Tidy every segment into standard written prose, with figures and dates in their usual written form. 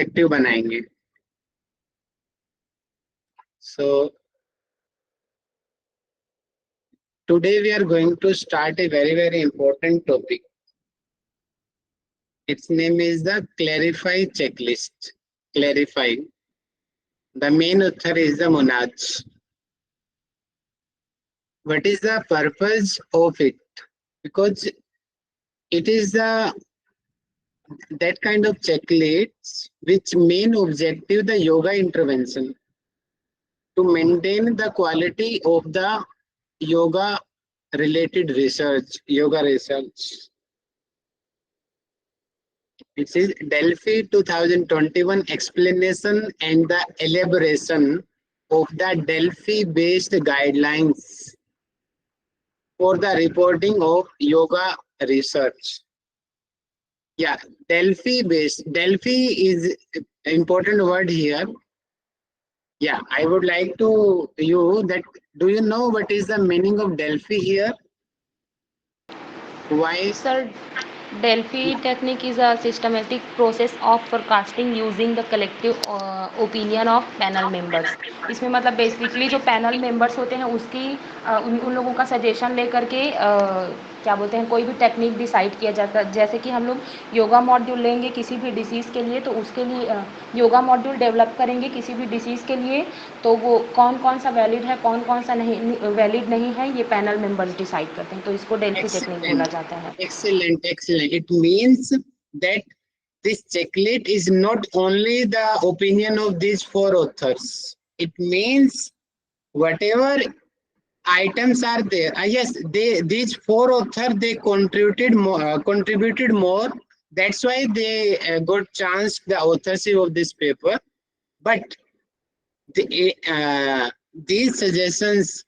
Active बनाएंगे. So today we are going to start a very important topic. Its name is the clarify checklist. Clarify. The main author is the Monaj. What is the purpose of it? Because it is that kind of checklist which main objective the yoga intervention to maintain the quality of the yoga related research, yoga research. It is Delphi 2021 explanation and the elaboration of the Delphi based guidelines for the reporting of yoga research. Yeah, Delphi based. Delphi is important word here. Yeah, I would like to you that do you know what is the meaning of Delphi here? Why? Sir, Delphi technique is a systematic process of forecasting using the collective opinion of panel members. इसमें मतलब basically जो panel members होते हैं उसकी उन लोगों का suggestion लेकर के क्या बोलते हैं कोई भी टेक्निक डिसाइड किया जाता है. जैसे कि हम लोग योगा मॉड्यूल लेंगे किसी भी डिसीज़ के लिए तो उसके लिए योगा मॉड्यूल डेवलप करेंगे किसी भी डिसीज़ के लिए तो वो कौन कौन सा वैलिड है कौन कौन सा नहीं वैलिड नहीं है ये पैनल मेंबर्स डिसाइड करते हैं. तो इसको डेल्फी टेक्निक बोला Excellent, जाता है. excellent, excellent. It means that this checklist is not only the opinion of these four authors. It means whatever items are there. Yes, these four authors they contributed more. That's why they got chance the authorship of this paper. But these suggestions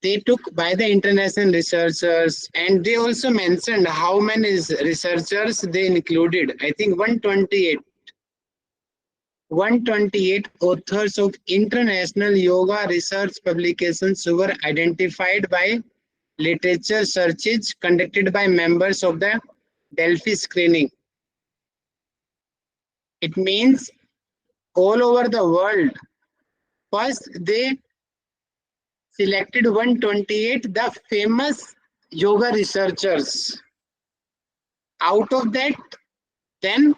they took by the international researchers, and they also mentioned how many researchers they included. I think 128 authors of international yoga research publications were identified by literature searches conducted by members of the Delphi screening. It means all over the world. First, they selected 128 the famous yoga researchers. Out of that, then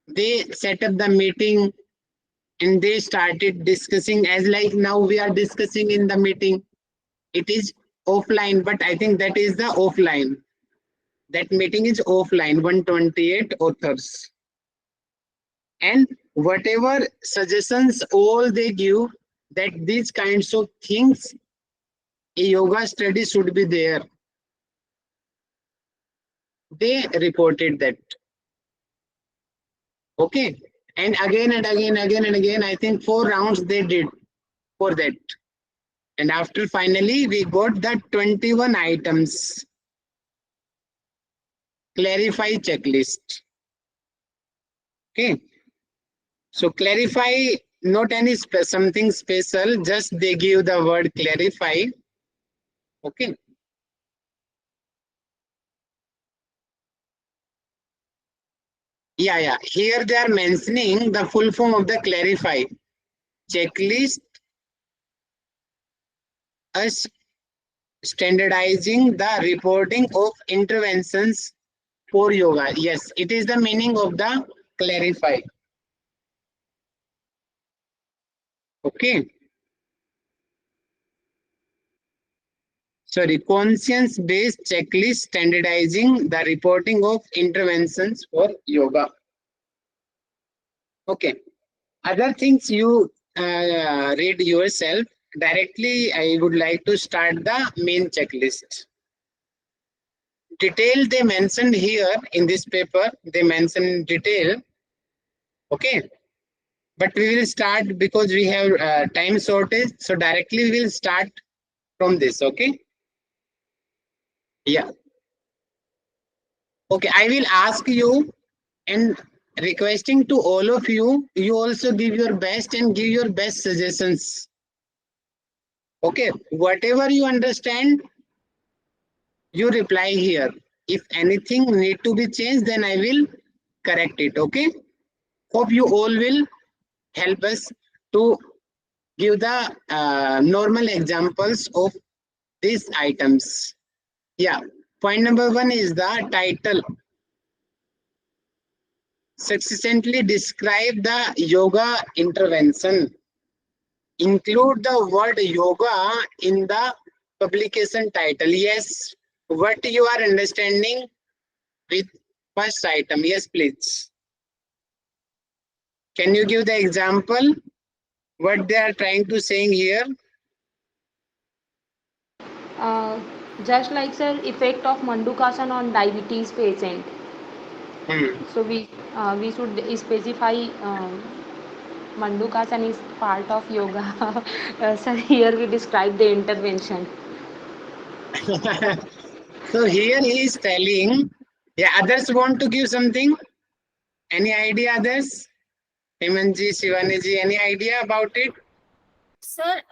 they set up the meeting and they started discussing as like now we are discussing in the meeting. It is offline, but I think that is the offline. That meeting is offline, 128 authors. And whatever suggestions all they give, that these kinds of things a yoga study should be there. They reported that. Okay. And again, I think 4 rounds they did for that. And after finally we got the 21 items. Clarify checklist. Okay. So clarify, not any something special, just they give the word clarify. Okay. Yeah. Here they are mentioning the full form of the clarify. Checklist as standardizing the reporting of interventions for yoga. Yes, it is the meaning of the clarify. Okay. Sorry, conscience-based checklist standardizing the reporting of interventions for yoga. Okay. Other things you read yourself. Directly, I would like to start the main checklist. Detail they mentioned here in this paper, they mention detail. Okay. But we will start because we have time shortage. So directly we will start from this. Okay. Yeah. Okay. I will ask you and requesting to all of you, you also give your best and give your best suggestions. Okay. Whatever you understand, you reply here. If anything need to be changed, then I will correct it. Okay. Hope you all will help us to give the normal examples of these items. Yeah, point number 1 is the title. Succinctly describe the yoga intervention. Include the word yoga in the publication title. Yes, what you are understanding with first item? Yes, please. Can you give the example? What they are trying to saying here? Uh, just like the effect of Mandukasana on diabetes patient. Hmm. So we should specify Mandukasana is part of yoga. So here we describe the intervention. So here he is telling, yeah, others want to give something? Any idea others? Hemanji, Shivani ji, any idea about it? Sir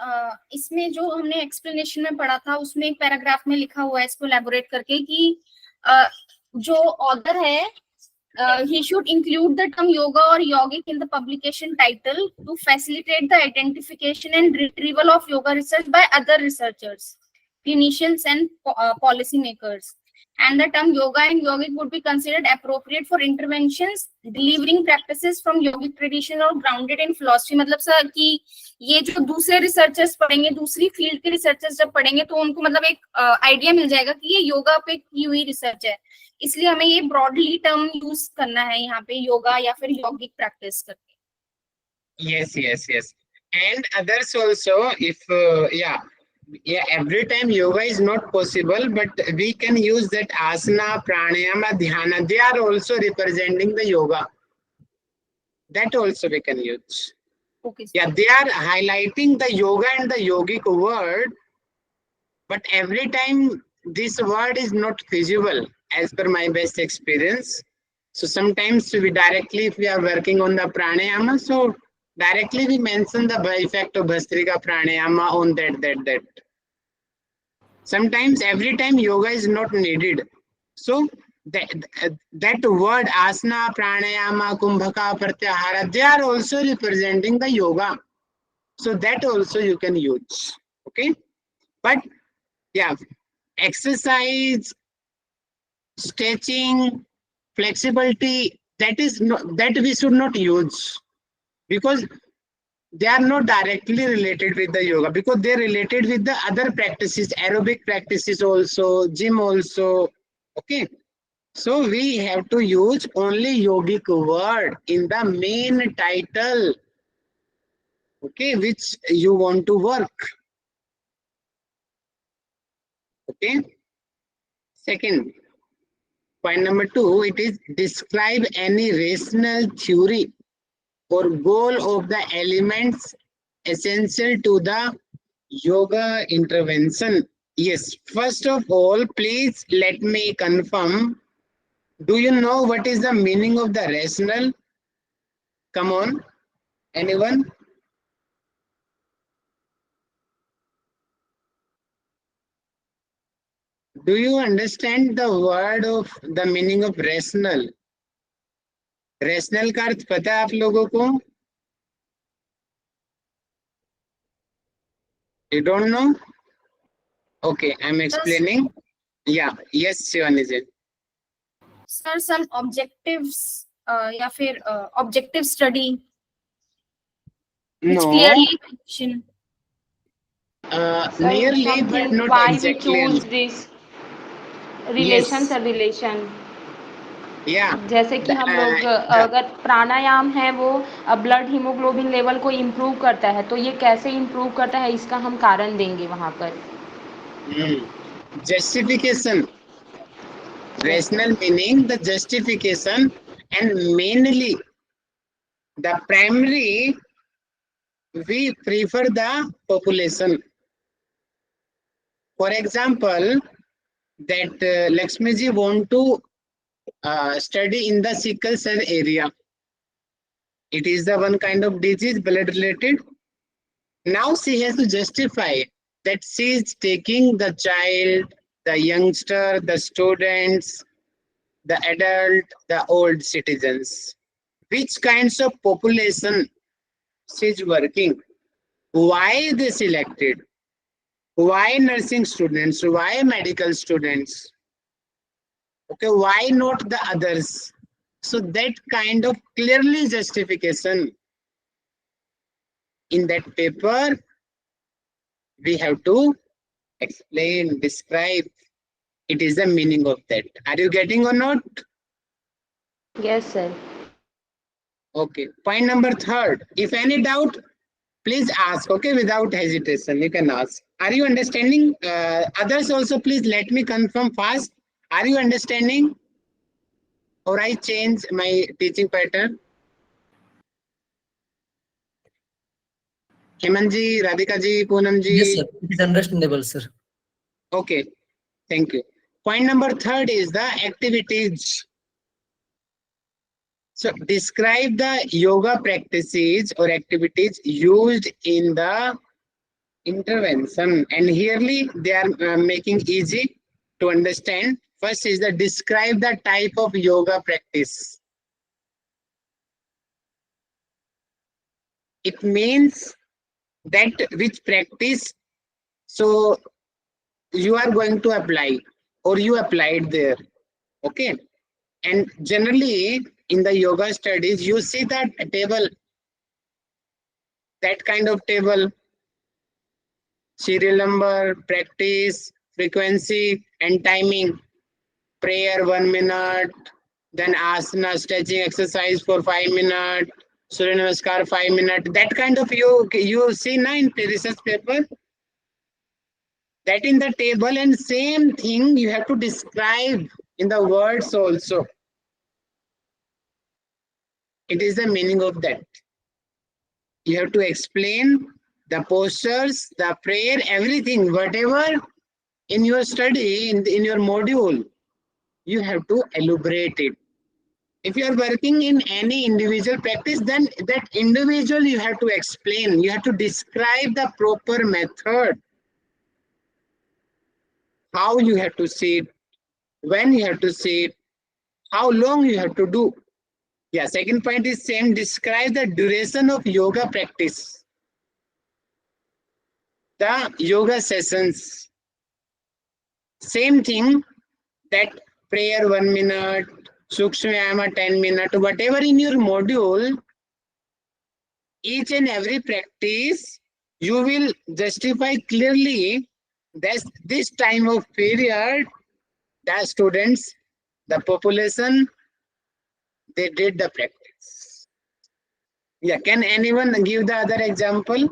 इसमें जो हमने explanation में पढ़ा था उसमें एक paragraph में लिखा हुआ है इसको एलैबोरेट करके कि जो ऑथर है he should include the term yoga or yogic in the publication title to facilitate the identification and retrieval of yoga research by other researchers, clinicians and policy makers. And the term yoga and yogic would be considered appropriate for interventions delivering practices from yogic tradition or grounded in philosophy. मतलब sir कि ये जो दूसरे researchers पढ़ेंगे, दूसरी field के researchers जब पढ़ेंगे तो उनको मतलब एक आइडिया मिल जाएगा कि ये योगा पे की हुई रिसर्च है, इसलिए हमें ये ब्रॉडली टर्म यूज करना है यहाँ पे योगा या फिर यौगिक प्रैक्टिस करके. Yes. And others also, if every time yoga is not possible, but we can use that asana, pranayama, dhyana. They are also representing the yoga. That also we can use. Okay. Yeah, they are highlighting the yoga and the yogic word, but every time this word is not feasible as per my best experience. So sometimes we directly, if we are working on the pranayama, so directly we mention the effect of Bhastrika pranayama on that. Sometimes every time yoga is not needed. So that word asana, pranayama, kumbhaka, pratyahara, they are also representing the yoga. So that also you can use. Okay. But yeah, exercise, stretching, flexibility, that is not, that we should not use, because they are not directly related with the yoga, because they're related with the other practices, aerobic practices also, gym also. Okay. So we have to use only yogic word in the main title, okay, which you want to work. Okay. Second, point number 2, it is describe any rational theory or goal of the elements essential to the yoga intervention. Yes, first of all, please let me confirm. Do you know what is the meaning of the rational? Come on, anyone? Do you understand the word of the meaning of rational? Rational का अर्थ पता है आप लोगों को? You don't know? Okay, I'm explaining. Yeah, yes, Shivani ji. Sir some objectives या फिर objective study which No, clearly mention. Sir, nearly, but something not why we exactly. choose this relation Yes, sir relation. yeah. जैसे कि हम लोग अगर प्राणायाम है वो blood haemoglobin level को इम्प्रूव करता है, तो ये कैसे इम्प्रूव करता है इसका हम कारण देंगे वहाँ पर. Justification. Yes, sir. Rational meaning the justification, and mainly the primary, we prefer the population. For example, that Lakshmi ji want to study in the sickle cell area. It is the one kind of disease, blood related. Now she has to justify that she is taking the child, the youngster, the students, the adult, the old citizens. which kinds of population is working, why they selected, why nursing students, why medical students, okay, why not the others. So that kind of clearly justification in that paper we have to explain, describe. It is the meaning of that. Are you getting or not? Yes, sir. Okay. Point number third. If any doubt, please ask. Okay, without hesitation, you can ask. Are you understanding? Others also, please let me confirm fast. Are you understanding? Or I change my teaching pattern? Heman ji, Radhika ji, Poonam Yes, ji. sir. It is understandable, sir. Okay. Thank you. Point number third is the activities. So describe the yoga practices or activities used in the intervention. And herely they are making easy to understand. First is the describe the type of yoga practice. It means that which practice so you are going to apply or you applied there. Okay. And generally in the yoga studies, you see that table, that kind of table, serial number, practice, frequency, and timing. Prayer 1 minute, then asana, stretching exercise for 5 minutes, Surya Namaskar 5 minutes. That kind of you see na in research paper. That in the table, and same thing you have to describe in the words also. It is the meaning of that. You have to explain the postures, the prayer, everything, whatever in your study, in your module, you have to elaborate it. If you are working in any individual practice, then that individual you have to explain, you have to describe the proper method, how you have to see it, when you have to see it, how long you have to do. Yeah, second point is same, describe the duration of yoga practice. The yoga sessions, same thing, that prayer 1 minute, Sukshmayama 10 minutes, whatever in your module, each and every practice, you will justify clearly that this time of period, the students, the population, they did the practice. Yeah, can anyone give the other example?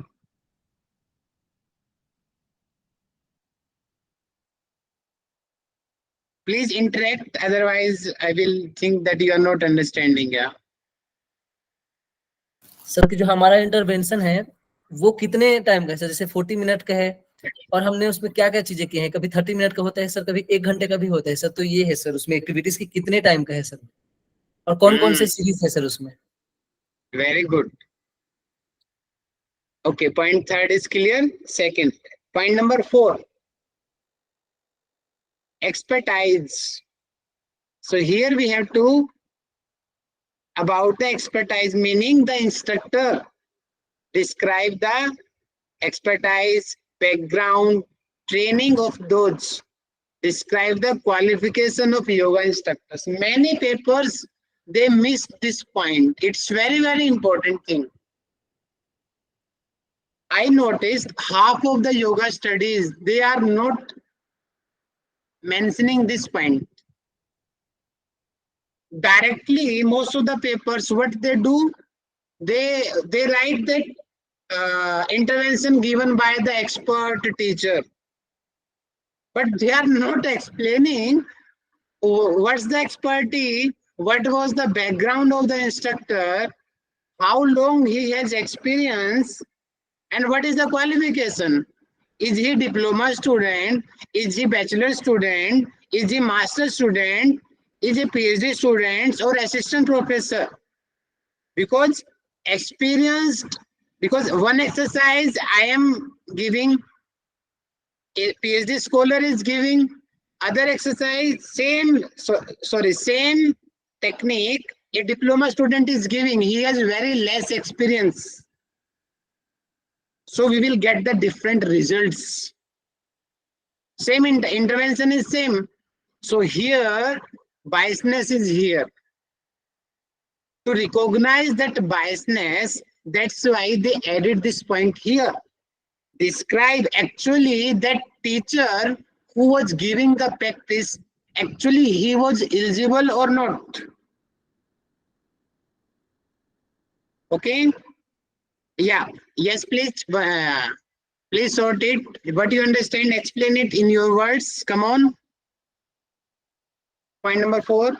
Please interact, otherwise I will think that you are not understanding. Yeah. Sir कि जो हमारा intervention है वो कितने time का है sir? जैसे 40 minute का है और हमने उसमें क्या क्या चीजें की हैं, कभी 30 मिनट का होता है सर, कभी 1 घंटे का भी होता है सर, तो ये है सर उसमें एक्टिविटीज की कितने टाइम का है सर, और कौन कौन से सीरीज है सर उसमें? Very good. Okay, point third is clear. Second, point number 4, expertise. So here we have to, about the expertise, meaning the instructor, describe the expertise, background, training of those, describe the qualification of yoga instructors. Many papers, they miss this point. It's very, very important thing. I noticed half of the yoga studies, they are not mentioning this point. Directly, most of the papers, what they do, they write that intervention given by the expert teacher, but they are not explaining what's the expertise, what was the background of the instructor, how long he has experience, and what is the qualification. Is he diploma student? Is he bachelor student? Is he master student? Is he PhD student or assistant professor? Because experienced, because one exercise I am giving, a PhD scholar is giving, other exercise, same technique, a diploma student is giving, he has very less experience. So we will get the different results. Same intervention is same. So here, biasness is here. To recognize that biasness, that's why they added this point here. Describe actually that teacher who was giving the practice, actually he was eligible or not. Okay? Yeah. Yes, please. Please sort it. What you understand, explain it in your words. Come on. Point number 4.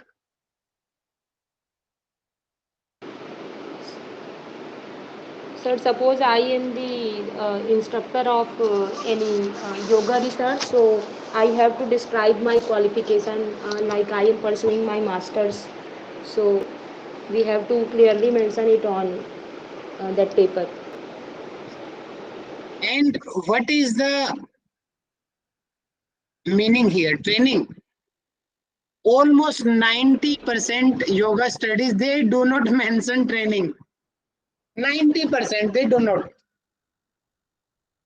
Sir, suppose I am the instructor of any yoga research, so I have to describe my qualification like I am pursuing my master's. So we have to clearly mention it on that paper. And what is the meaning here? Training. Almost 90% yoga studies, they do not mention training. 90% they do not.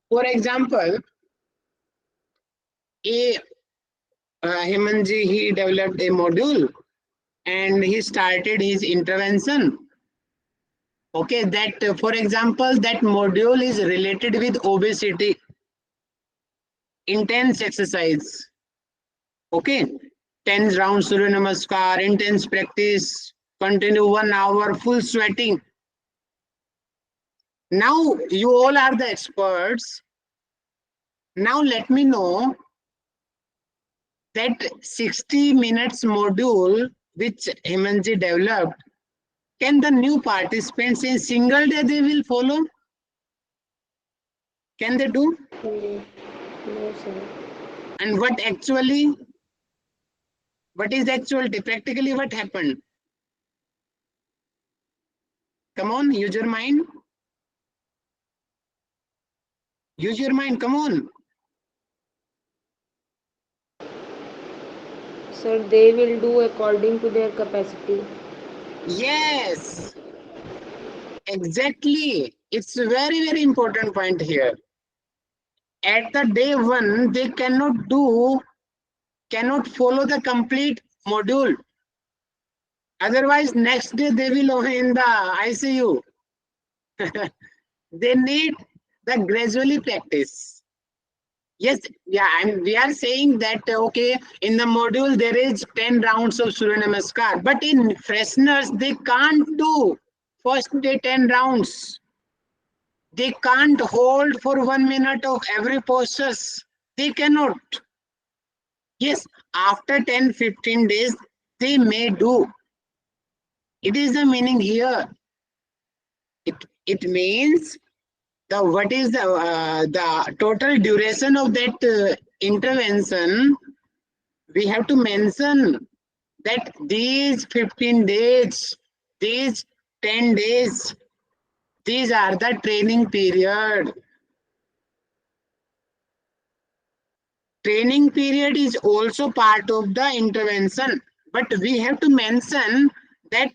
For example, Hemanji, he developed a module and he started his intervention. Okay, that for example, that module is related with obesity, intense exercise. Okay, 10 rounds Surya Namaskar, intense practice, continue 1 hour, full sweating. Now you all are the experts. Now let me know that 60 minutes module which Hemanji developed, can the new participants in single day they will follow? Can they do? No, sir. And what is actually practically what happened? Come on, use your mind. Use your mind, come on. Sir, they will do according to their capacity. Yes, exactly. It's a very, very important point here. At the day 1, they cannot follow the complete module. Otherwise, next day they will in the ICU. They need the gradually practice. Yes, yeah, and we are saying that okay, in the module there is 10 rounds of Surya Namaskar, but in fresheners they can't do first day 10 rounds. They can't hold for 1 minute of every postures. They cannot. Yes, after 10-15 days they may do. It is the meaning here. It means what is the total duration of that intervention. We have to mention that these 15 days, these 10 days, these are the training period. Training period is also part of the intervention, but we have to mention that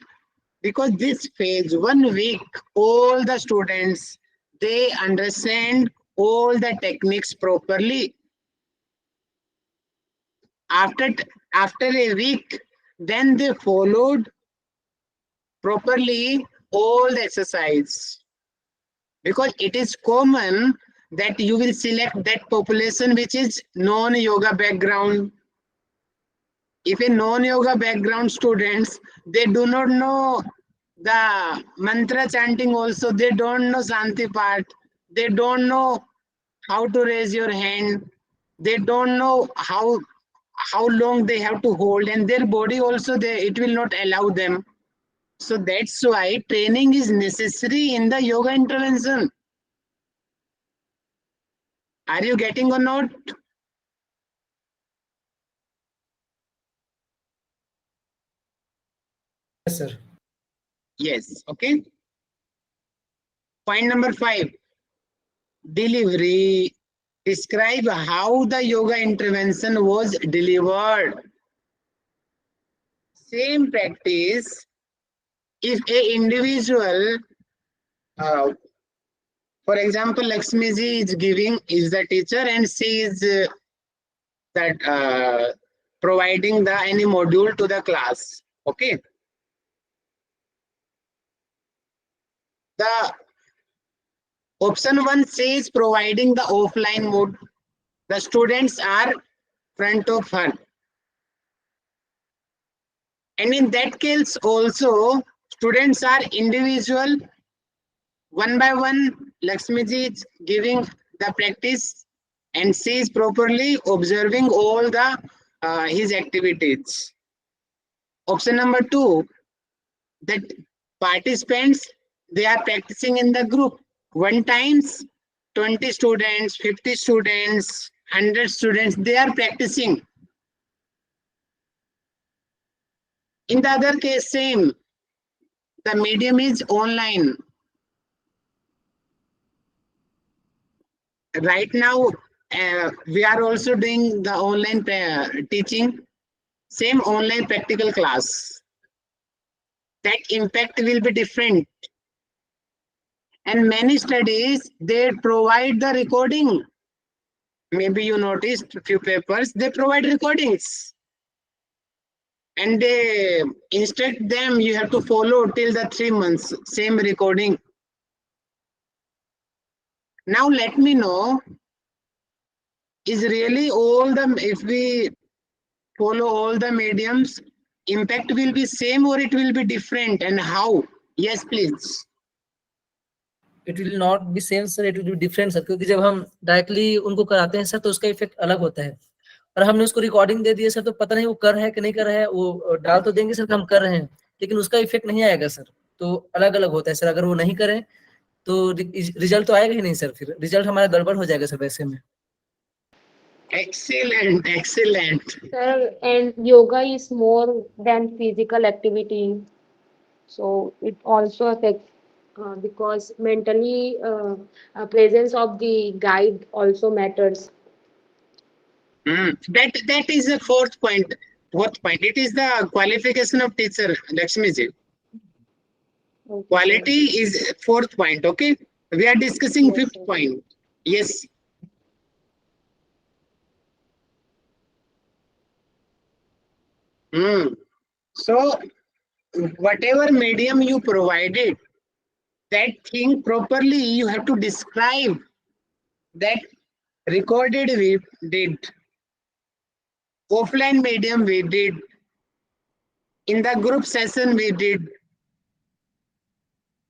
because this phase 1 week, all the students, they understand all the techniques properly. After a week, then they followed properly all the exercise, because it is common that you will select that population which is non-yoga background. If a non-yoga background students, they do not know the mantra chanting also, they don't know Shanti part, they don't know how to raise your hand, they don't know how long they have to hold, and their body also it will not allow them. So that's why training is necessary in the yoga intervention. Are you getting or not? Yes, sir. Yes, okay. Point number 5, delivery. Describe how the yoga intervention was delivered. Same practice, if a individual, for example, Lakshmi ji is the teacher, and she is that providing the any module to the class. Okay. The option 1 says providing the offline mode. The students are front of her. And in that case also, students are individual, one by one. Lakshmi ji is giving the practice, and she is properly observing all the his activities. Option number 2, that participants, they are practicing in the group. One times 20 students, 50 students, 100 students, they are practicing. In the other case, same. The medium is online. Right now, we are also doing the online teaching, same online practical class. That impact will be different. And many studies, they provide the recording. Maybe you noticed a few papers, they provide recordings. And they instruct them, you have to follow till the 3 months, same recording. Now let me know, is really all the, if we follow all the mediums, impact will be same or it will be different, and how? Yes, please. It will not be same sir, it will be different sir, क्योंकि जब हम directly उनको कराते हैं sir तो उसका effect अलग होता है, और हमने उसको रिकॉर्डिंग दे दिया सर तो पता नहीं वो कर रहा है कि नहीं कर रहा है, वो डाल तो देंगे सर कि हम कर रहे हैं, लेकिन उसका इफेक्ट नहीं आएगा सर। तो अलग अलग होता है सर, अगर वो नहीं करें तो रिजल्ट तो आएगा ही नहीं सर, फिर रिजल्ट हमारा गड़बड़ हो जाएगा सर वैसे में। Excellent, excellent. Sir, and yoga is more than physical activity, so it also affects because mentally presence of the guide also matters. That is the fourth point. Fourth point. It is the qualification of teacher, Lakshmi ji. Okay, Quality is fourth point. Okay. We are discussing Yes, fifth sir. point. Yes. So whatever medium you provided, that thing properly you have to describe. That recorded we did, offline medium we did, in the group session we did,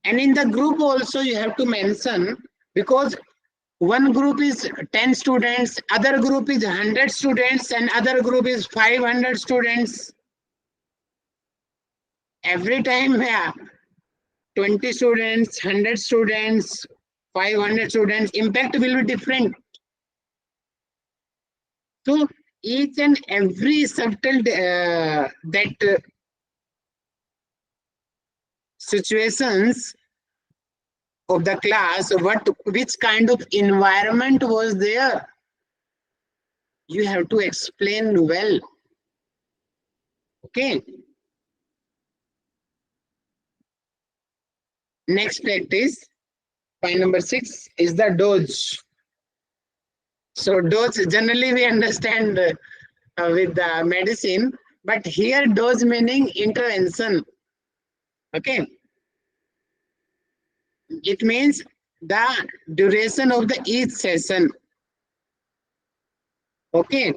and in the group also you have to mention, because one group is 10 students, other group is 100 students, and other group is 500 students. Every time 20 students, 100 students, 500 students, impact will be different. So each and every subtle situations of the class, which kind of environment was there, you have to explain well. Okay. Next practice, point number 6 is the dose. So dose generally we understand with the medicine, but here dose meaning intervention. Okay. It means the duration of the each session. Okay.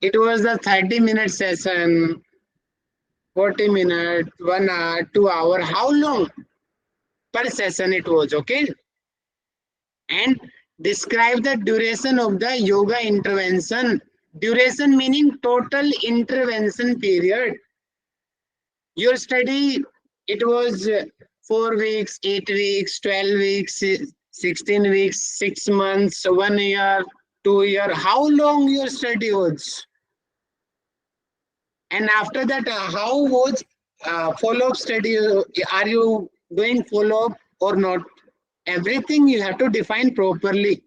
It was the 30-minute session, 40 minutes, 1 hour, 2 hour, how long per session it was. Okay. And describe the duration of the yoga intervention. Duration meaning total intervention period. Your study, it was 4 weeks, 8 weeks, 12 weeks, 16 weeks, 6 months, 1 year, 2 year. How long your study was? And after that, how was follow-up study? Are you doing follow-up or not? Everything you have to define properly.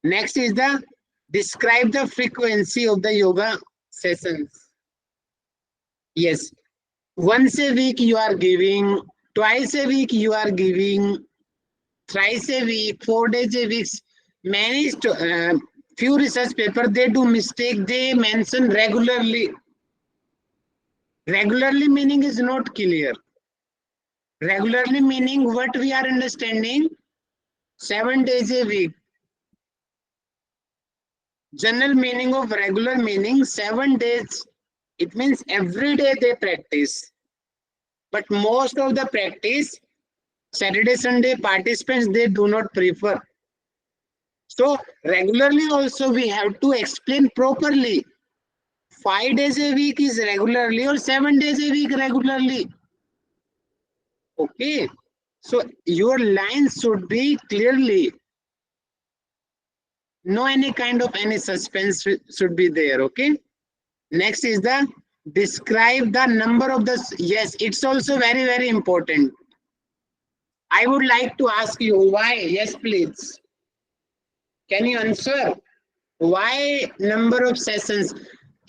Next is the describe the frequency of the yoga sessions. Yes. once a week you are giving, twice a week you are giving, thrice a week, 4 days a week. Many few research paper they do mistake. They mention regularly. Regularly meaning is not clear. Regularly meaning what we are understanding. 7 days a week. General meaning of regular meaning 7 days. It means every day they practice. But most of the practice, Saturday, Sunday participants, they do not prefer. So regularly also we have to explain properly. 5 days a week is regularly or 7 days a week regularly. Okay. So your lines should be clearly. No any kind of any suspense should be there. Okay. Next is the describe the number of the. Yes, it's also very, very important. I would like to ask you why. Yes, please. Can you answer? Why number of sessions?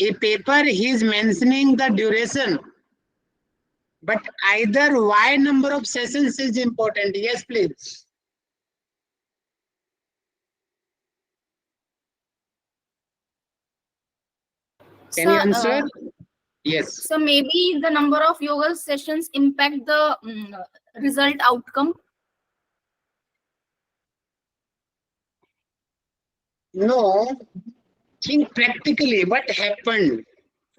A paper he is mentioning the duration. But either why number of sessions is important. Yes, please. Can you answer? Yes. So maybe the number of yoga sessions impact the result outcome. No. Think practically. What happened?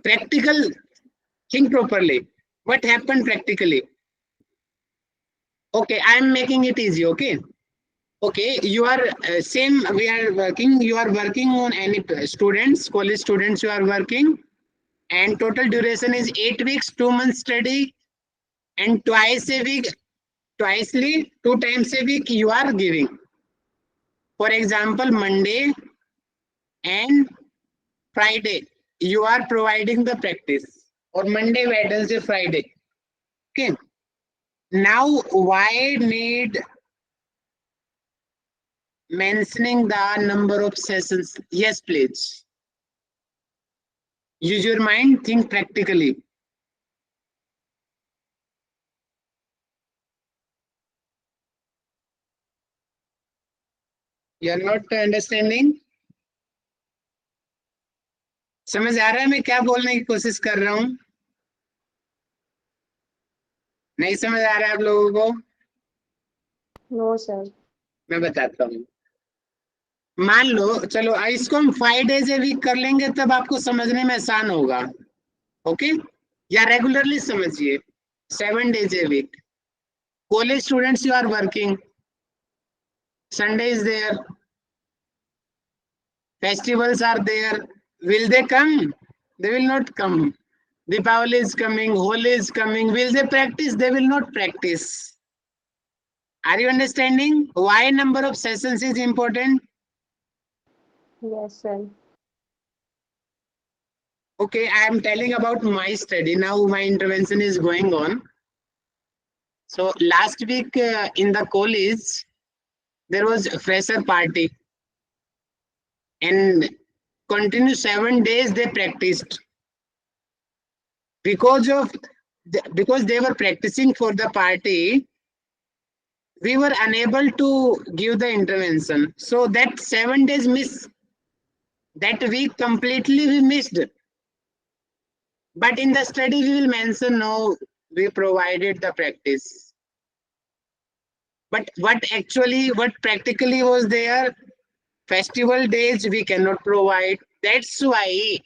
Practical. Think properly. What happened practically? Okay, I am making it easy. Okay. Okay, you are same. We are working. You are working on any students, college students. You are working, and total duration is 8 weeks, 2 months study, and twice a week, twicely, 2 times a week you are giving. For example, Monday and Friday, you are providing the practice, or Monday, Wednesday, Friday. Okay. Now, why need mentioning the number of sessions? Yes, please. Use your mind, think practically. You are not understanding? समझ आ रहा है मैं क्या बोलने की कोशिश कर रहा हूं? नहीं समझ आ रहा है आप लोगों को? No sir. मैं बताता हूँ. मान लो चलो इसको हम 5 days a week कर लेंगे तब आपको समझने में आसान होगा. ओके, या रेगुलरली समझिए 7 days a week. College students, you are working. Sunday is there. Festivals are there. Will they come? They will not come. Deepavali is coming. Holi is coming. Will they practice? They will not practice. Are you understanding why number of sessions is important? Yes sir. Okay, I am telling about my study. Now my intervention is going on. So last week in the college, there was a fresher party. And continue 7 days they practiced. Because they were practicing for the party, we were unable to give the intervention. So that 7 days miss. That week completely we missed. But in the study we will mention no, we provided the practice. But what practically was there? Festival days we cannot provide. That's why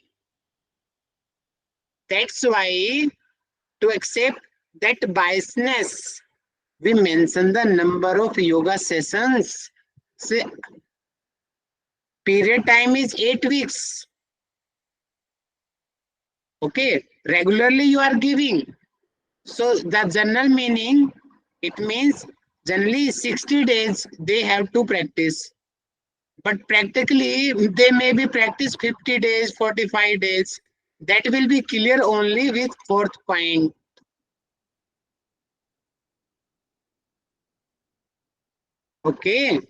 to accept that biasness, we mention the number of yoga sessions. Say, period time is 8 weeks. Okay, regularly you are giving. So the general meaning, it means generally 60 days they have to practice. But practically they may be practice 50 days, 45 days. That will be clear only with fourth point. Okay.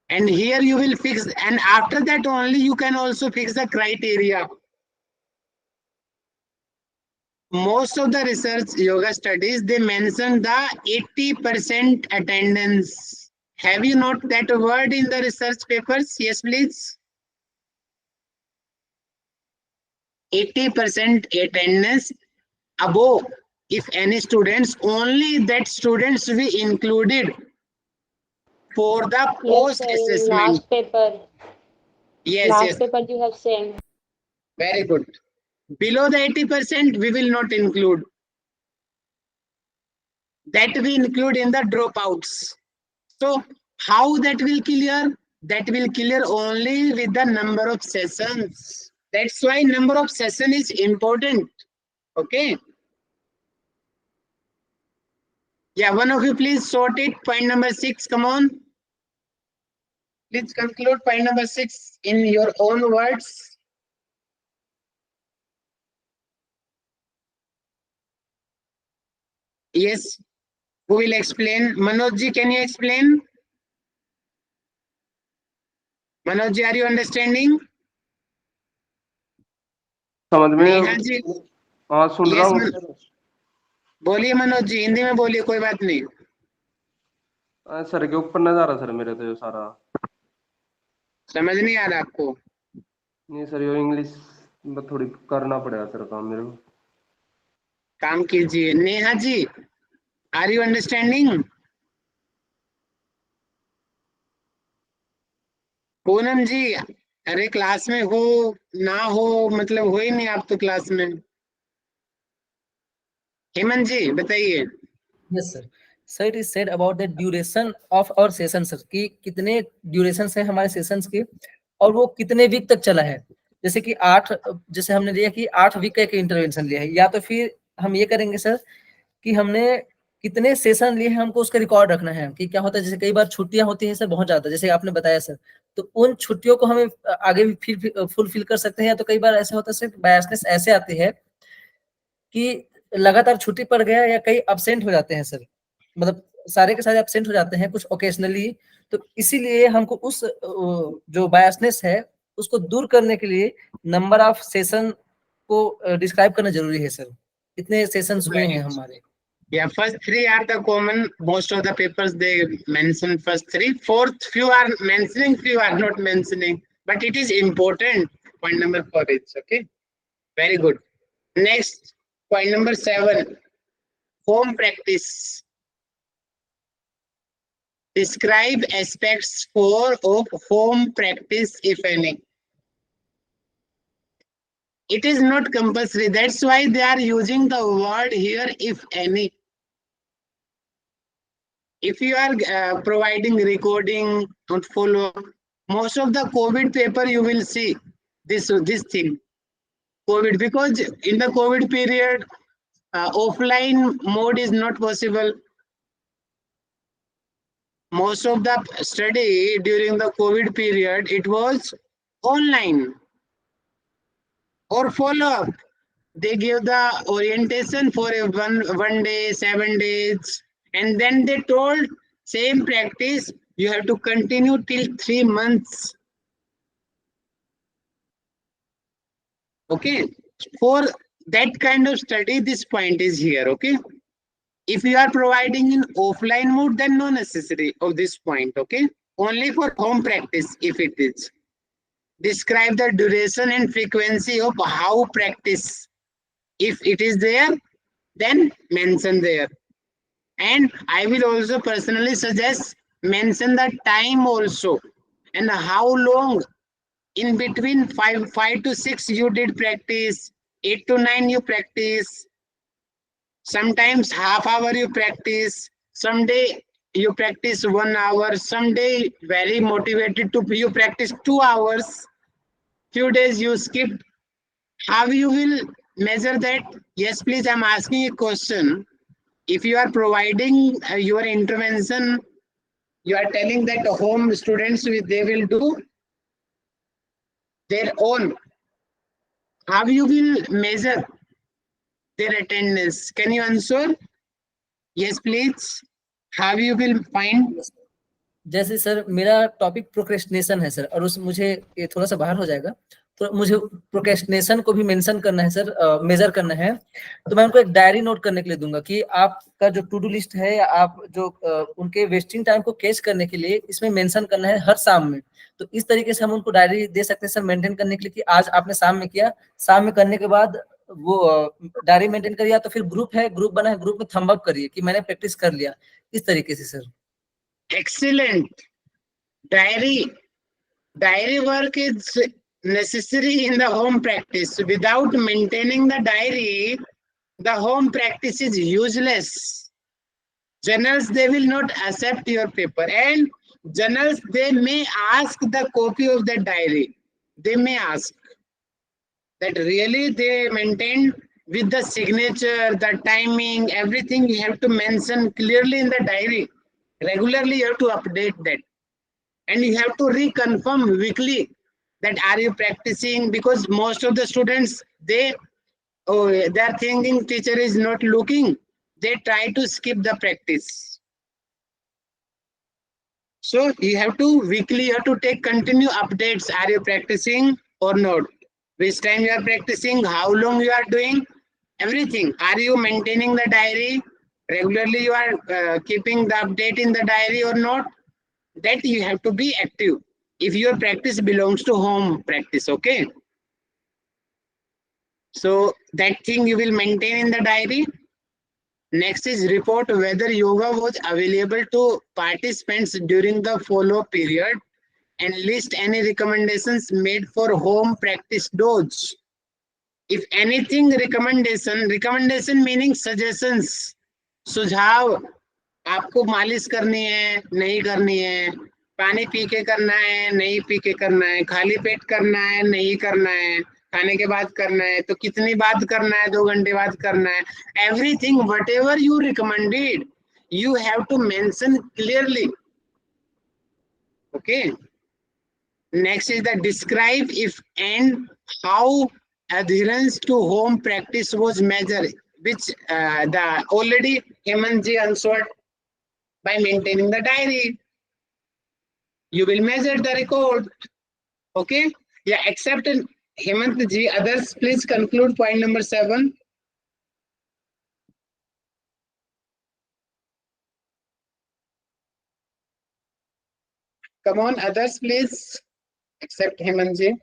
And here you will fix, and after that only you can also fix the criteria. most of the research yoga studies, they mention the 80% attendance. Have you noted that word in the research papers? Yes, please. 80% attendance above. If any students, only that students we included for the Yes, sir. post In assessment. last paper, Yes. you have sent. Very good. Below the 80%, we will not include. That we include in the dropouts. So how that will clear? That will clear only with the number of sessions. That's why number of session is important. Okay. Yeah, one of you please sort it. Point number 6, come on. Please conclude point number 6 in your own words. Yes. Who will explain? Manoj ji, can you explain? Manoj ji, are you understanding? समझ में नेहा जी, हाँ सुन रहा yes हूँ बोलिए मनोज जी, हिंदी में बोलिए, कोई बात नहीं। सर के ऊपर न जा रहा सर मेरे तो ये सारा समझ नहीं आ रहा आपको? नहीं सर ये इंग्लिश थोड़ी करना पड़ेगा सर काम मेरे को। काम कीजिए। Neha ji, are you understanding? Poonam जी, अरे क्लास में हो ना हो मतलब हो ही नहीं आप तो क्लास में। हेमंत जी बताइए। Yes sir. Sir it is said about the duration of our session sir, कि कितने ड्यूरेशन है हमारे सेशंस के और वो कितने वीक तक चला है। जैसे कि 8, जैसे हमने लिया कि 8 वीक का एक इंटरवेंशन लिया है, या तो फिर हम ये करेंगे सर कि हमने कितने सेशन लिए हैं, हमको उसका रिकॉर्ड रखना है कि क्या होता है। जैसे कई बार छुट्टियां होती है सर बहुत ज्यादा, जैसे आपने बताया सर, तो उन छुट्टियों को हमें आगे भी फिर फुलफिल कर सकते हैं। या तो कई बार ऐसा होता है सर, बायसनेस ऐसे आती है कि लगातार छुट्टी पड़ गया या कई अब्सेंट हो जाते हैं सर, मतलब सारे के सारे अब्सेंट हो जाते हैं कुछ ओकेजनली। तो इसीलिए हमको उस जो बायसनेस है उसको दूर करने के लिए नंबर ऑफ सेशन को डिस्क्राइब करना जरूरी है सर। इतने सेशंस हुए हैं हमारे। Yeah, first 3 are the common. Most of the papers they mention first 3. Fourth, few are mentioning, few are not mentioning. But it is important. Point number 4 is okay. Very good. Next, point number 7. Home practice. Describe aspects of home practice, if any. It is not compulsory. That's why they are using the word here, if any. If you are providing recording, not follow, most of the COVID paper you will see this thing. COVID, because in the COVID period, offline mode is not possible. Most of the study during the COVID period, it was online or follow up. They give the orientation for a one day, 7 days, and then they told same practice you have to continue till 3 months. Okay, for that kind of study this point is here. Okay, if you are providing in offline mode, then no necessary of this point. Okay, only for home practice. If it is, describe the duration and frequency of how practice. If it is there, then mention there. And I will also personally suggest mention the time also and how long in between 5 to 6 you did practice, 8 to 9 you practice, sometimes half hour you practice, someday you practice 1 hour, someday very motivated to you practice 2 hours, few days you skip. How you will measure that? Yes, please, I'm asking a question. If you are providing your intervention, you are telling that home students they will do their own. How you will measure their attendance? Can you answer? Yes, please. How you will find? जैसे sir मेरा topic procrastination है sir, और उस मुझे ये थोड़ा सा बाहर हो जाएगा। तो मुझे प्रोक्रेस्टिनेशन को भी मेंशन करना है सर, मेजर करना है, तो मैं उनको एक डायरी नोट करने के लिए दूंगा कि आपका जो टू डू लिस्ट है या आप जो उनके वेस्टिंग टाइम को कैच करने के लिए इसमें मेंशन करना है हर शाम में। तो इस तरीके से हम उनको डायरी दे सकते हैं सर मेंटेन करने के लिए कि आज आपने शाम में किया, शाम में करने के बाद वो डायरी मेंटेन करिए, तो फिर ग्रुप है, ग्रुप बना है, ग्रुप में थंब अप करिए कि मैंने प्रैक्टिस कर लिया, इस तरीके से sir. Excellent. Diary work is necessary in the home practice. Without maintaining the diary, the home practice is useless. Journals, they will not accept your paper, and journals, they may ask the copy of the diary. They may ask that really they maintain with the signature, the timing, everything you have to mention clearly in the diary. Regularly you have to update that, and you have to reconfirm weekly that are you practicing, because most of the students, they are thinking teacher is not looking, they try to skip the practice. So you have to weekly, you have to take continue updates. Are you practicing or not? Which time you are practicing? How long you are doing? Everything. Are you maintaining the diary? Regularly you are keeping the update in the diary or not? That you have to be active. If your practice belongs to home practice, okay? So that thing you will maintain in the diary. Next is report whether yoga was available to participants during the follow period, and list any recommendations made for home practice dose. If anything, recommendation meaning suggestions, सुझाव, आपको मालिश करनी है, नहीं करनी है, पानी P के करना है, नहीं पी के करना है, खाली पेट करना है, नहीं करना है, खाने के बाद करना है, तो कितनी बाद करना है, 2 घंटे बाद करना है, everything whatever you recommended, you have to mention clearly. Okay. Next is the describe if and how adherence to home practice was measured, which the already Hemantji answered. By maintaining the diary, you will measure the record. Okay. Yeah, except Hemantji, others please conclude point number 7. Come on, others please, except Hemantji.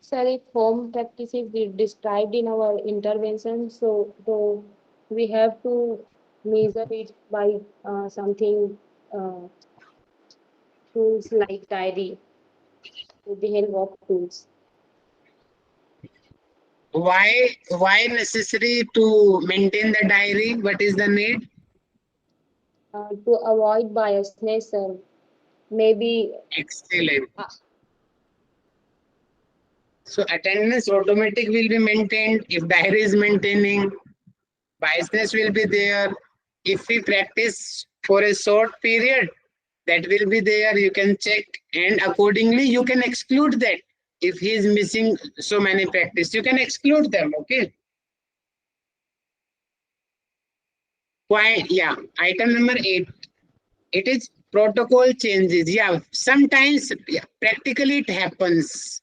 Sir, if home practice is described in our intervention, so we have to measure it by something tools like diary with the help of tools. Why necessary to maintain the diary? What is the need? To avoid biasness, sir. Maybe. Excellent. So attendance automatic will be maintained if diary is maintaining. Biasness will be there. If we practice for a short period, that will be there. You can check, and accordingly you can exclude that. If he is missing so many practice, you can exclude them. Okay. Point. Yeah. Item number 8. It is protocol changes. Yeah. Sometimes practically it happens.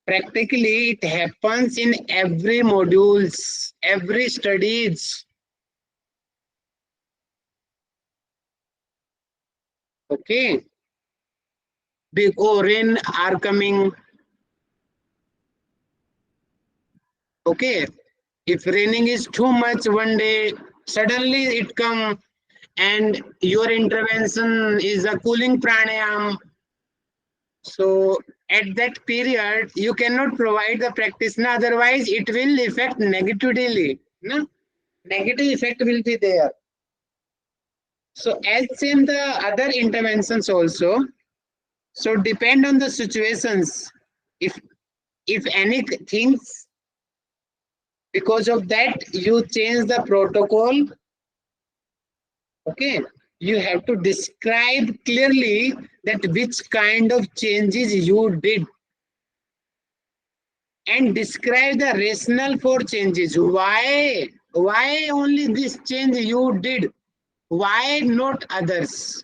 Practically, it happens in every modules, every studies. Okay. Big rain are coming. Okay. If raining is too much one day, suddenly it come, and your intervention is a cooling pranayam. So at that period, you cannot provide the practice. No, otherwise it will affect negatively. No? Negative effect will be there. So as in the other interventions also, so depend on the situations. If any things, because of that you change the protocol, okay, you have to describe clearly that which kind of changes you did, and describe the rationale for changes. Why only this change you did? Why not others?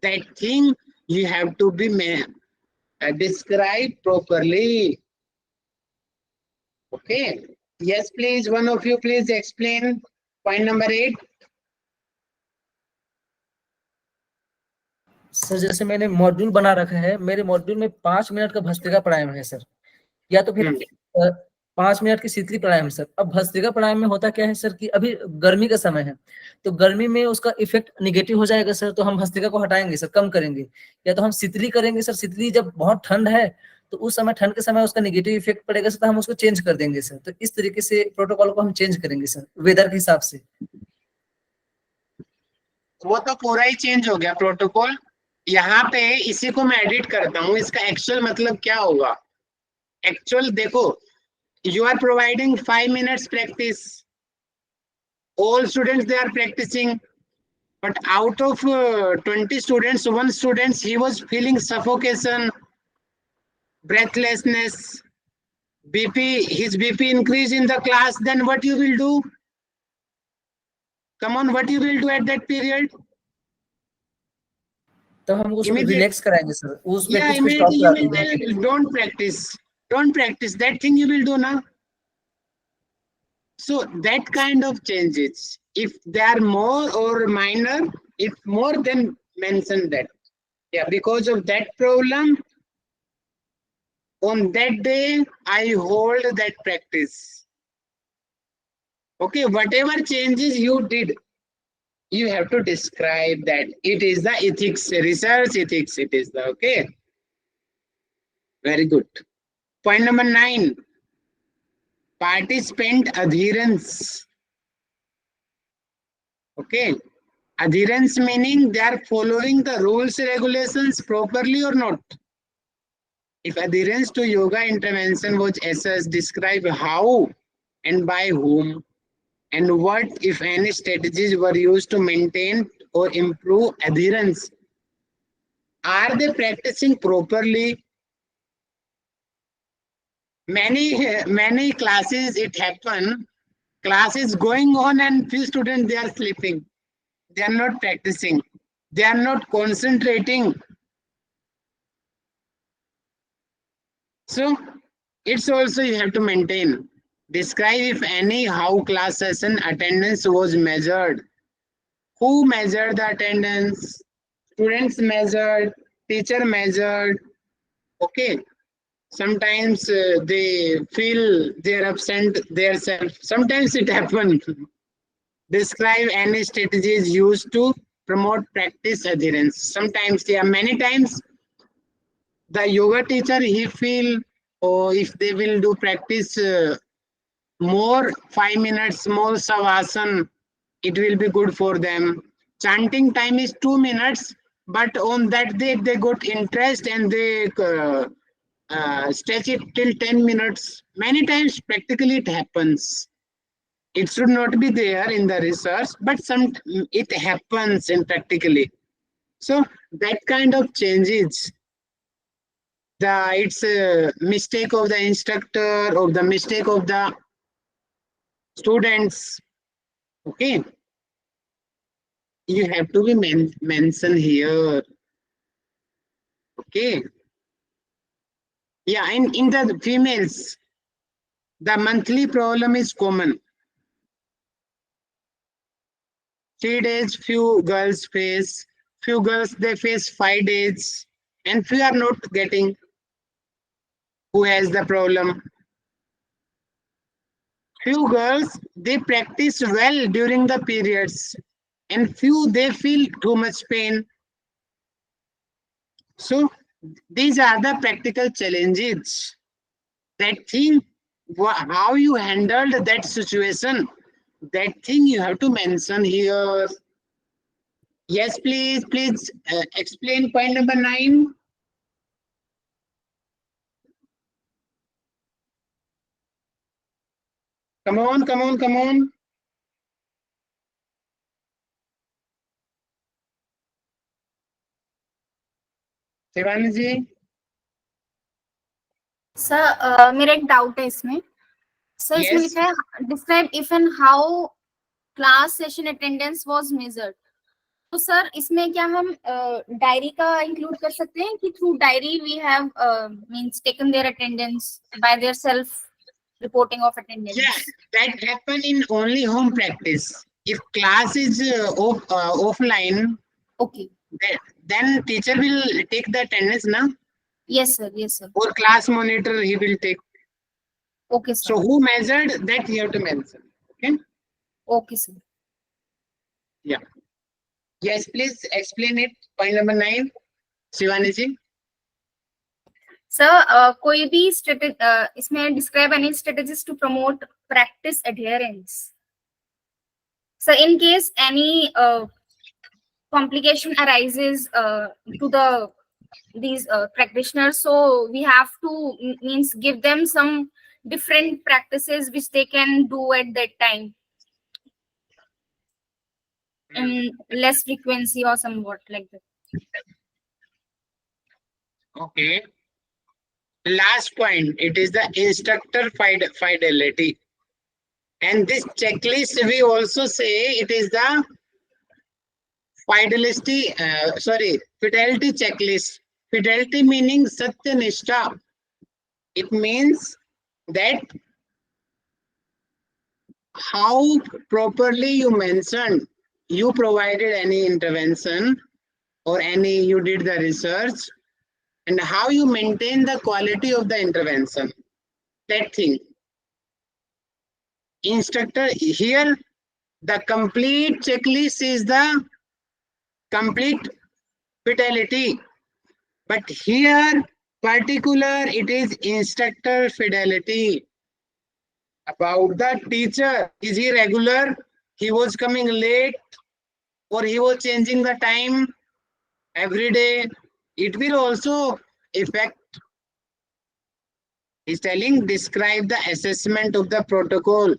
That thing You have to be described properly. Okay. Yes, please. One of you, please explain point number 8. Sir जैसे मैंने module बना रखा है, मेरे module में 5 minute का भस्त्रिका प्राणायाम है sir, या तो फिर 5 मिनट की शीतली प्राणायाम सर। अब भस्त्रिका प्राणायाम में होता क्या है सर कि अभी गर्मी का समय है, तो गर्मी में उसका इफेक्ट निगेटिव हो जाएगा सर, तो हम भस्त्रिका को हटाएंगे सर, कम करेंगे, या तो हम शीतली करेंगे सर। शीतली जब बहुत ठंड है तो उस समय, ठंड के समय उसका निगेटिव इफेक्ट पड़ेगा सर, तो हम उसको चेंज कर देंगे सर। तो इस तरीके से प्रोटोकॉल को हम चेंज करेंगे सर, वेदर के हिसाब से। वो तो पूरा ही चेंज हो गया प्रोटोकॉल। यहाँ पे इसी को मैं एडिट करता हूँ, इसका एक्चुअल मतलब क्या होगा। एक्चुअल देखो, you are providing 5 minutes practice. All students they are practicing, but out of 20 students, one student he was feeling suffocation, breathlessness, BP, his BP increase in the class. Then what you will do? Come on, what you will do at that period? तो हम उसको relax कराएंगे sir, उस Yeah, practice को stop immediately you करा will देंगे। tell, don't practice that thing you will do now. So that kind of changes, if they are more or minor, if more, then mention that. Yeah, because of that problem, on that day, I hold that practice. Okay, whatever changes you did, you have to describe that. It is the ethics, research ethics, it is the, okay. Very good. Point number 9, participant adherence. Okay, adherence meaning they are following the rules, regulations properly or not. If adherence to yoga intervention was assessed, describe how and by whom, and what, if any, strategies were used to maintain or improve adherence. Are they practicing properly? Many classes it happen, class is going on and few students they are sleeping. They are not practicing. They are not concentrating. So it's also you have to maintain. Describe if any how class session attendance was measured. Who measured the attendance? Students measured, teacher measured. Okay. Sometimes they feel they're absent themselves. Sometimes it happens. Describe any strategies used to promote practice adherence. Sometimes, yeah, many times the yoga teacher he feel, or if they will do practice more 5 minutes, more savasana, it will be good for them. Chanting time is 2 minutes, but on that day they got interest and they stretch it till 10 minutes. Many times practically it happens. It should not be there in the research, but it happens in practically. So that kind of changes. It's a mistake of the instructor or the mistake of the students. Okay, you have to be mentioned here. Okay, yeah, and in the females, the monthly problem is common. 3 days few girls face, few girls they face 5 days, and few are not getting. Who has the problem? Few girls they practice well during the periods, and few they feel too much pain. So these are the practical challenges. That thing, how you handled that situation, that thing you have to mention here. Yes, please explain point number 9. Come on. Shivani ji, sir मेरा एक doubt है इसमें। Sir इसमें Yes. लिखा है describe if and how class session attendance was measured. तो sir इसमें क्या हम डायरी का इंक्लूड कर सकते हैं कि through diary we have means taken their attendance by their self reporting of Yeah, attendance? that happen in only home practice. If class is offline, Okay. then teacher will take the attendance now, Yes sir, yes sir. or class monitor he will take. Okay sir. So who measured that you have to mention. Okay. Okay sir. Yeah. Yes, please explain it. Point number 9, Shivani ji. Sir कोई भी इसमें describe any strategies to promote practice adherence. Sir in case any complication arises to these practitioners, so we have to means give them some different practices which they can do at that time in less frequency or somewhat like that. Okay. Last point, it is the instructor fidelity. And this checklist, we also say it is the fidelity checklist. Fidelity meaning Satyanishta. It means that how properly you mentioned, you provided any intervention or you did the research, and how you maintain the quality of the intervention. That thing. Instructor, here the complete checklist is the complete fidelity, but here particular it is instructor fidelity. About the teacher, is he regular, he was coming late, or he was changing the time every day? It will also affect. He's telling, describe the assessment of the protocol,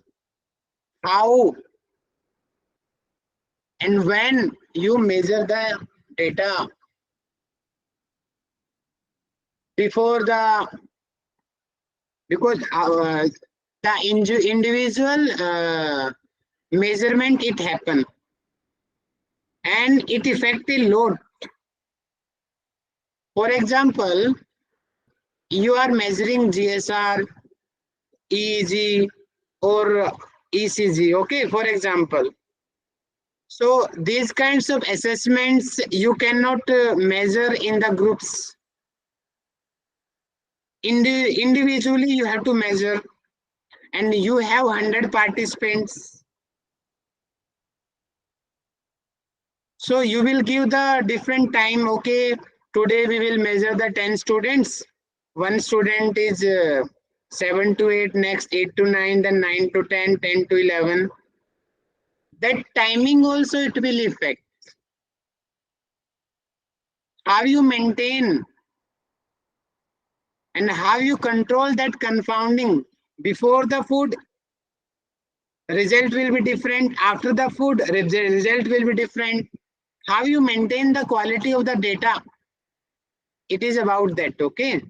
how and when you measure the data before the, because the individual measurement it happen and it affect the load. For example, you are measuring GSR, EEG or ECG, okay, for example. So these kinds of assessments you cannot measure in the groups. Individually you have to measure, and you have 100 participants. So you will give the different time, okay, today we will measure the 10 students. One student is 7 to 8, next 8 to 9, then 9 to 10, 10 to 11. That timing also it will affect. How you maintain and how you control that confounding. Before the food, result will be different. After the food, result will be different. How you maintain the quality of the data. It is about that, okay?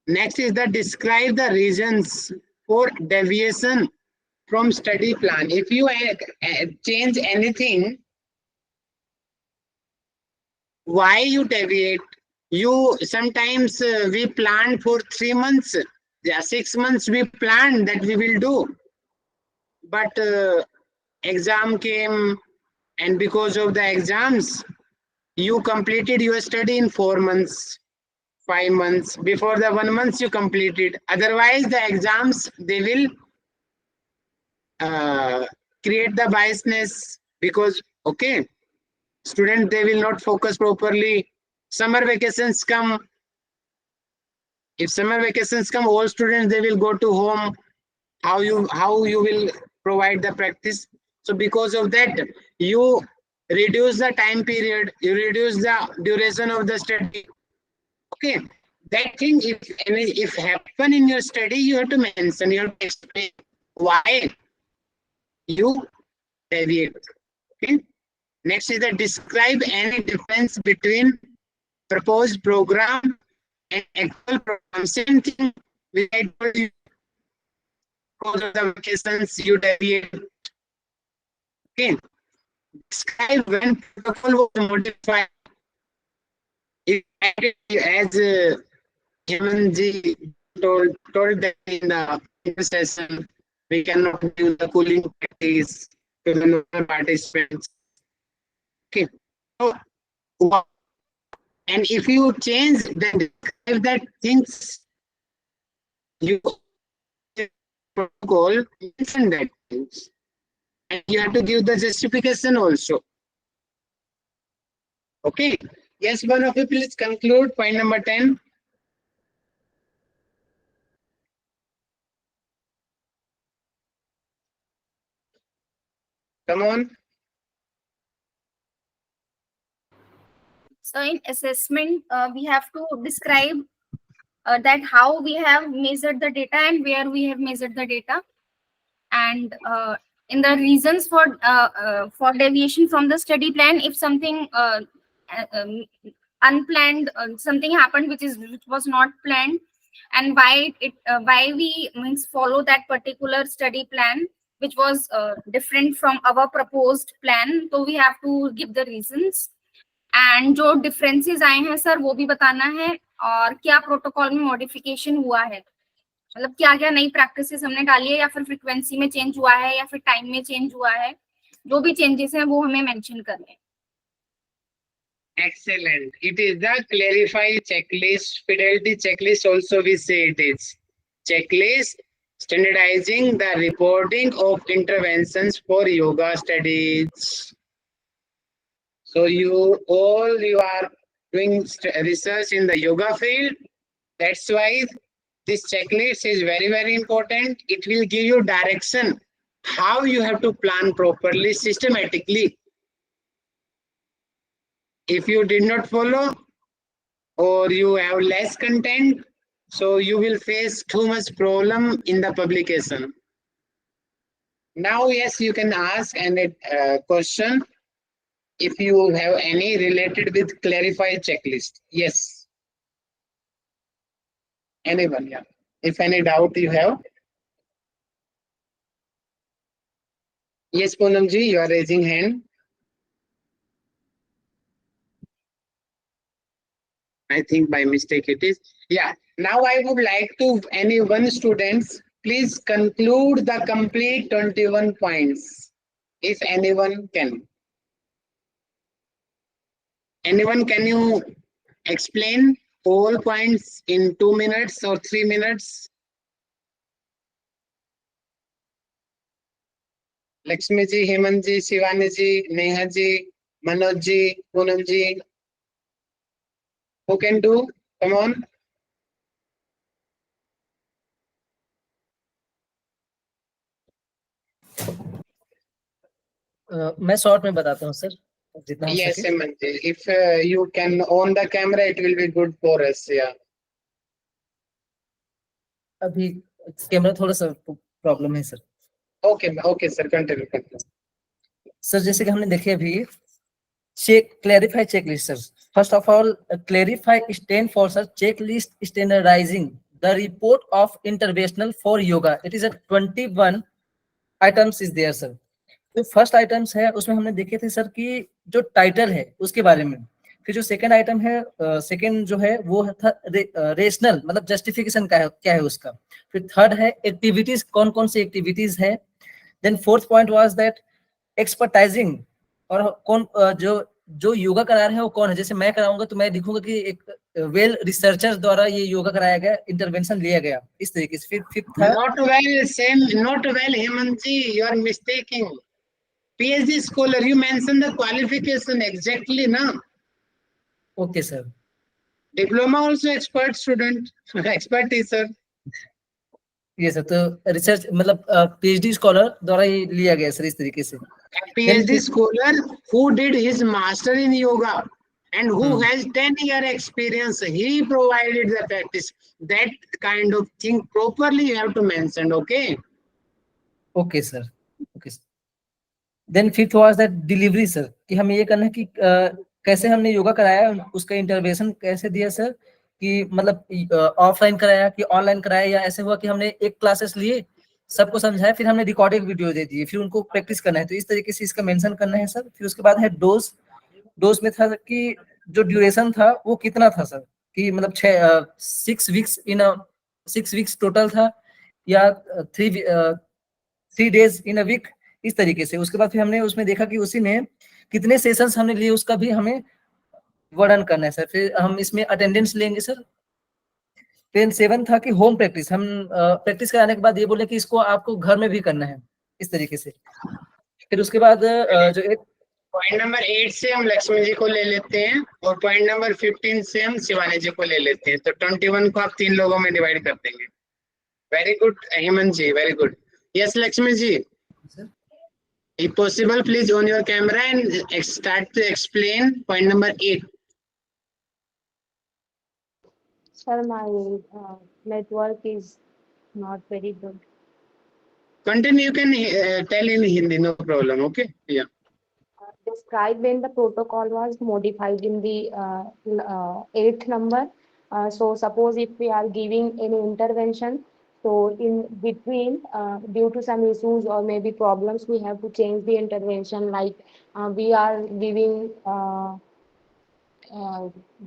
Next is the describe the reasons for deviation from study plan. If you change anything, why you deviate? You sometimes we plan for 3 months, 6 months we plan that we will do, but exam came, and because of the exams you completed your study in 4 months, 5 months. Before the 1 month you completed. Otherwise the exams they will create the biasness, because okay, student they will not focus properly. Summer vacations come. If summer vacations come, all students they will go to home. How you will provide the practice? So because of that, you reduce the time period, you reduce the duration of the study. Okay, that thing if happen in your study, you have to mention, you have to explain why you deviate. Okay. Next is the describe any difference between proposed program and actual program. Same thing which I told you. Because of the vacations, you deviate. Okay. describe when protocol was modified. As Hemanji told that in the session, we cannot give the cooling practice to the normal participants. Okay. So, and if you change, then describe that things you protocol, mention that things. And you have to give the justification also. Okay. Yes, one of you please conclude point number 10. Come on. So in assessment, we have to describe that how we have measured the data and where we have measured the data, and in the reasons for deviation from the study plan, if something unplanned, something happened which was not planned, and why we means follow that particular study plan which was different from our proposed plan, so we have to give the reasons. And जो differences आए हैं sir वो भी बताना है, और क्या protocol में मॉडिफिकेशन हुआ है, मतलब क्या क्या नई प्रैक्टिसेस हमने डाली है, या फिर फ्रीक्वेंसी में चेंज हुआ है, या फिर टाइम में चेंज हुआ है, जो भी चेंजेस हैं वो हमें मेंशन करने हैं. Excellent. It is the clarify checklist, fidelity checklist also we say it is. Checklist standardizing the reporting of interventions for yoga studies. So you are doing research in the yoga field. That's why this checklist is very, very important. It will give you direction how you have to plan properly, systematically. If you did not follow or you have less content, so you will face too much problem in the publication. Now, yes, you can ask any question if you have any related with clarify checklist. Yes. Anyone, yeah. If any doubt you have. Yes, Poonam ji, you are raising hand. I think by mistake it is. Yeah. Now I would like to, any one students, please conclude the complete 21 points. If anyone can. Anyone, can you explain all points in 2 minutes or 3 minutes? Lakshmi ji, Hemant ji, Shivani ji, Neha ji, Manoj ji, Poonam ji. Who can do? Come on. मैं short में बताता हूँ sir, जितना हो Yes, सके. Hemant ji. If you can on the camera, it will be good for us. Yeah. अभी camera थोड़ा सा प्रॉब्लम है sir. Okay, sir. Continue. Sir जैसे कि हमने देखे अभी clarify checklist sir. First of all, clarify stand for sir checklist standardizing the report of interventional for yoga. It is a 21 items is there sir. जो first items है उसमें हमने देखे थे सर कि जो टाइटल है उसके बारे में, फिर जो सेकंड आइटम है, सेकंड जो है वो था रेशनल, मतलब जस्टिफिकेशन क्या है उसका, फिर थर्ड है एक्टिविटीज, कौन कौन सी एक्टिविटीज है, then fourth point was that expertising, और कौन जो योगा करा रहे हैं वो कौन है, जैसे मैं कराऊंगा तो मैं दिखूंगा कि एक वेल रिसर्चर्स द्वारा ये योगा कराया गया, इंटरवेंशन लिया गया, इस तरीके से. फिर फिफ्थ है Not well, Hemant ji, you are mistaking. PhD scholar, you mentioned the qualification exactly, na? Okay sir. Diploma also expert student, expert teacher. ये सर तो रिसर्च मतलब पीएचडी स्कॉलर द्वारा ये लिया गया सर इस तरीके से. PhD scholar who did his master in yoga and who has 10-year experience, he provided the practice. That kind of thing properly you have to mention, okay? Okay sir. Okay sir. Then fifth was that delivery sir, कि हमें ये करना है कि कैसे हमने योगा कराया, उसका इंटरवेंशन कैसे दिया सर, कि मतलब ऑफलाइन कराया कि ऑनलाइन कराया, या ऐसे हुआ कि हमने एक क्लासेस लिए सबको समझाया, फिर हमने रिकॉर्डेड वीडियो दे दिए, फिर उनको प्रैक्टिस करना है। तो इस तरीके से इसका मेंशन करना है सर। फिर उसके बाद है डोज। डोज में था कि जो ड्यूरेशन था वो कितना था सर, कि मतलब 6 वीक्स इन 6 वीक्स टोटल था या 3 डेज इन अ वीक, इस तरीके से। उसके बाद फिर हमने उसमें देखा कि उसी में कितने सेशंस हमने लिए उसका भी हमें वर्णन करना है सर। फिर हम इसमें अटेंडेंस लेंगे सर। फिर 7 था कि होम प्रैक्टिस। हम प्रैक्टिस कराने के बाद ये बोले कि इसको आपको घर में भी करना है, इस तरीके से। फिर उसके बाद जो पॉइंट नंबर 8 से हम लक्ष्मी जी को ले लेते हैं और पॉइंट नंबर 15 से हम शिवानी जी को ले लेते हैं। तो 21 को आप 3 लोगों में डिवाइड कर देंगे। Very good Hemant ji, very good. Yes Lakshmi ji, if possible please on your camera and start to explain point number 8. Sir, my network is not very good. Continue, you can tell in Hindi, no problem. Okay, yeah. Describe when the protocol was modified in the 8th number. So suppose if we are giving any intervention, so in between, due to some issues or maybe problems, we have to change the intervention. Like we are giving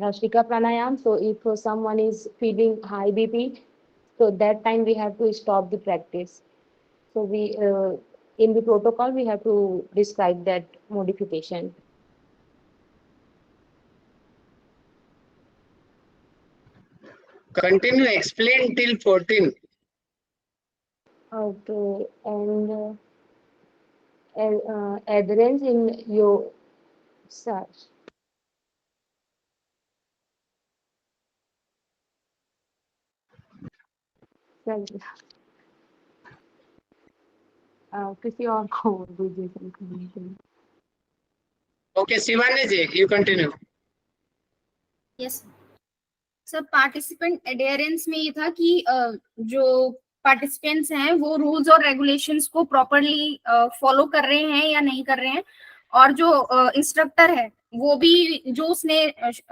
Rashtrika pranayam. So if someone is feeling high BP, so that time we have to stop the practice. So we in the protocol we have to describe that modification. Continue, explain till 14. Okay, and adherence in your search. किसी और को दीजिए। Okay, Shivani ji, you continue. Yes sir, participant adherence में ये था कि जो participants हैं वो रूल्स और रेगुलेशंस को प्रॉपरली फॉलो कर रहे हैं या नहीं कर रहे हैं, और जो इंस्ट्रक्टर है वो भी जो उसने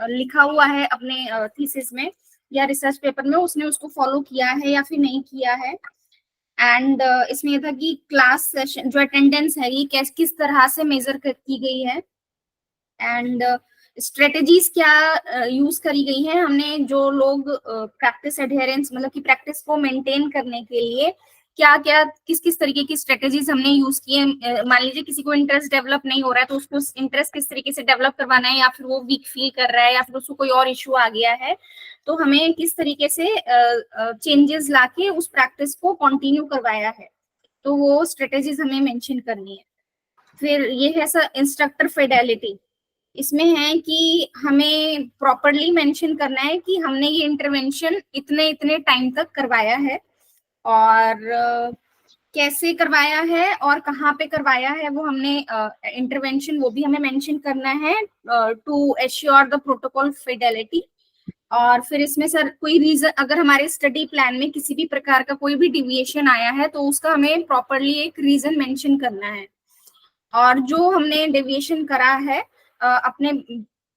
लिखा हुआ है अपने थीसिस में या रिसर्च पेपर में, उसने उसको फॉलो किया है या फिर नहीं किया है। एंड इसमें ये था कि क्लास सेशन जो अटेंडेंस है ये किस तरह से मेजर की गई है, एंड स्ट्रेटेजीज क्या यूज करी गई हैं। हमने जो लोग प्रैक्टिस एडहेरेंस मतलब कि प्रैक्टिस को मेंटेन करने के लिए क्या क्या किस तरीके की स्ट्रेटेजीज हमने यूज की है। मान लीजिए किसी को इंटरेस्ट डेवलप नहीं हो रहा है तो उसको इंटरेस्ट किस तरीके से डेवलप करवाना है, या फिर वो वीक फील कर रहा है या फिर उसको कोई और इशू आ गया है, तो हमें किस तरीके से चेंजेस लाके उस प्रैक्टिस को कंटिन्यू करवाया है, तो वो स्ट्रेटेजीज हमें मेंशन करनी है। फिर ये है सर इंस्ट्रक्टर फिडेलिटी। इसमें है कि हमें प्रॉपरली मेंशन करना है कि हमने ये इंटरवेंशन इतने इतने टाइम तक करवाया है और कैसे करवाया है और कहाँ पे करवाया है, वो हमने इंटरवेंशन वो भी हमें मेंशन करना है to assure the protocol fidelity. और फिर इसमें सर कोई रीजन, अगर हमारे स्टडी प्लान में किसी भी प्रकार का कोई भी डिविएशन आया है तो उसका हमें प्रॉपरली एक रीजन मेंशन करना है, और जो हमने डेविएशन करा है अपने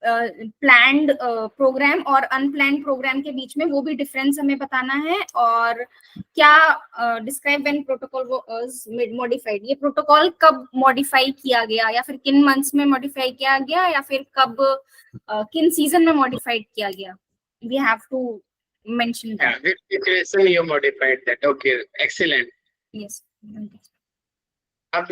प्लान्ड प्रोग्राम और अनप्लान्ड प्रोग्राम के बीच में, वो भी डिफरेंस हमें बताना है। और क्या describe when protocol was modified, ये प्रोटोकॉल कब मॉडिफाई किया गया या फिर किन मंथ्स में मॉडिफाई किया गया या फिर कब किन सीजन में मॉडिफाइड किया गया, we have to mention that. Yeah, which situation you modified that? Okay, excellent. Yes अब